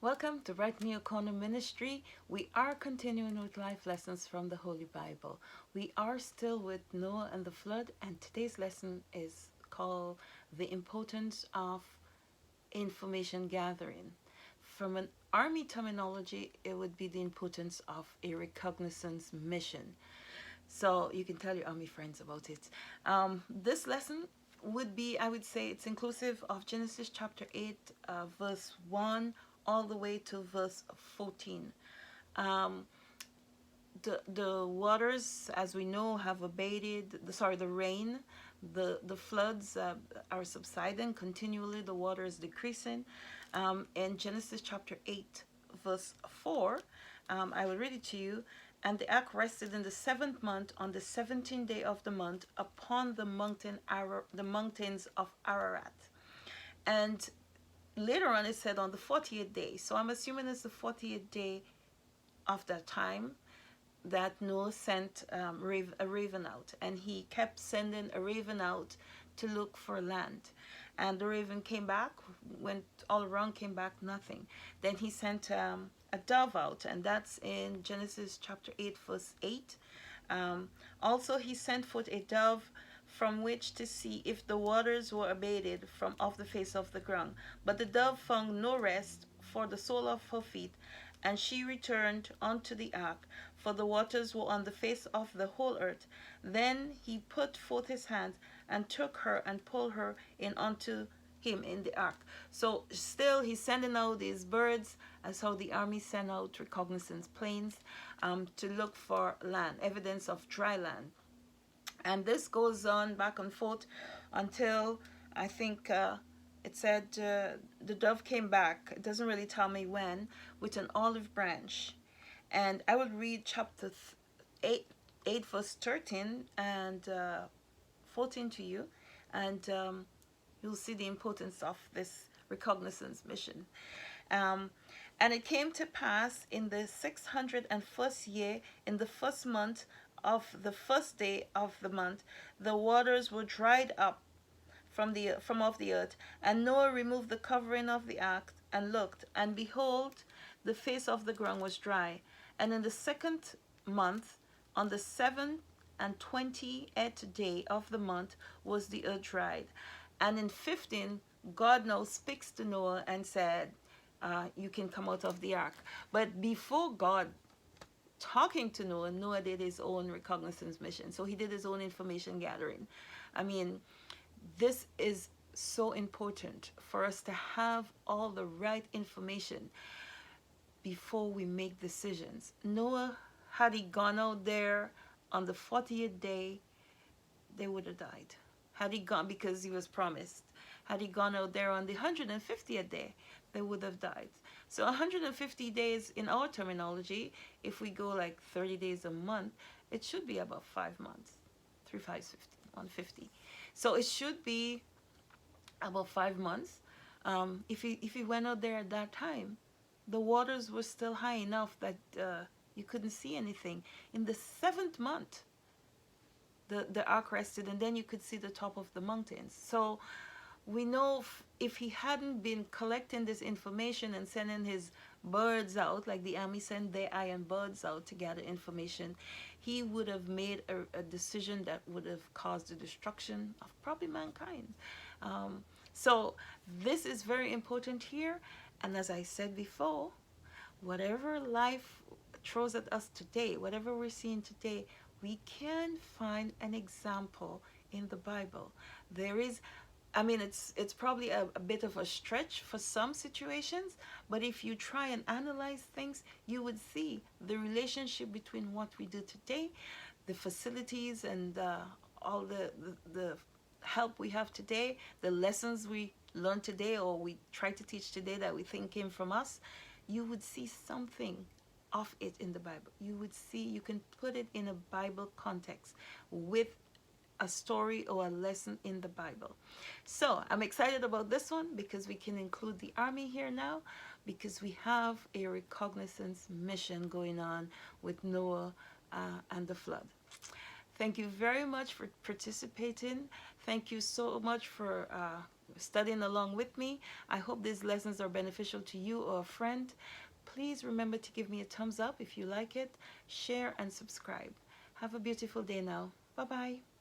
Welcome to Right Neo Corner Ministry. We are continuing with life lessons from the Holy Bible. We are still with Noah and the flood, and today's lesson is called The Importance of Information Gathering. From an army terminology, it would be the importance of a reconnaissance mission. So you can tell your army friends about it. This lesson would be, I would say, it's inclusive of Genesis chapter 8, verse 1 all the way to verse 14. Um, the waters, as we know, have abated. The rain, the floods are subsiding continually. The water is decreasing. In Genesis chapter 8, verse 4, I will read it to you. And the ark rested in the seventh month on the 17th day of the month upon the mountains of Ararat. And later on, it said on the 40th day. So I'm assuming it's the 40th day of that time that Noah sent a raven out, and he kept sending a raven out to look for land. And the raven came back, went all around, came back, nothing. Then he sent a dove out, and that's in Genesis chapter 8, verse 8. Also, he sent forth a dove from which to see if the waters were abated from off the face of the ground. But the dove found no rest for the sole of her feet, and she returned unto the ark, for the waters were on the face of the whole earth. Then he put forth his hand and took her and pulled her in unto him in the ark. So still he's sending out these birds, as how the army sent out reconnaissance planes to look for land, evidence of dry land. And this goes on back and forth until I think it said the dove came back. It doesn't really tell me when, with an olive branch. And I will read chapter 8 verse 13 and 14 to you. And you'll see the importance of this reconnaissance mission. And it came to pass in the 601st year, in the first month of the first day of the month, the waters were dried up from off the earth. And Noah removed the covering of the ark and looked, and behold, the face of the ground was dry. And in the second month, on the 27th day of the month, was the earth dried. And in 15, God now speaks to Noah and said, you can come out of the ark. But before God talking to Noah, Noah did his own reconnaissance mission. So he did his own information gathering. I mean, this is so important for us to have all the right information before we make decisions. Noah, had he gone out there on the 40th day, they would have died. Had he gone, because he was promised, had he gone out there on the 150th day, they would have died. So 150 days in our terminology, if we go like 30 days a month, it should be about 5 months. 3 5 50, 150. So it should be about 5 months. If he went out there at that time, the waters were still high enough that you couldn't see anything. In the 7th month, the ark rested, and then you could see the top of the mountains. So we know if he hadn't been collecting this information and sending his birds out, like the army sent their iron birds out to gather information, he would have made a decision that would have caused the destruction of probably mankind. So this is very important here. And as I said before, whatever life throws at us today, whatever we're seeing today, we can find an example in the Bible. There is, I mean, it's probably a bit of a stretch for some situations, but if you try and analyze things, you would see the relationship between what we do today, the facilities and all the help we have today, the lessons we learn today or we try to teach today that we think came from us. You would see something of it in the Bible. You would see, you can put it in a Bible context with a story or a lesson in the Bible. So I'm excited about this one because we can include the army here now, because we have a reconnaissance mission going on with Noah and the flood. Thank you very much for participating. Thank you so much for studying along with me. I hope these lessons are beneficial to you or a friend. Please remember to give me a thumbs up if you like it, share and subscribe. Have a beautiful day now. Bye bye.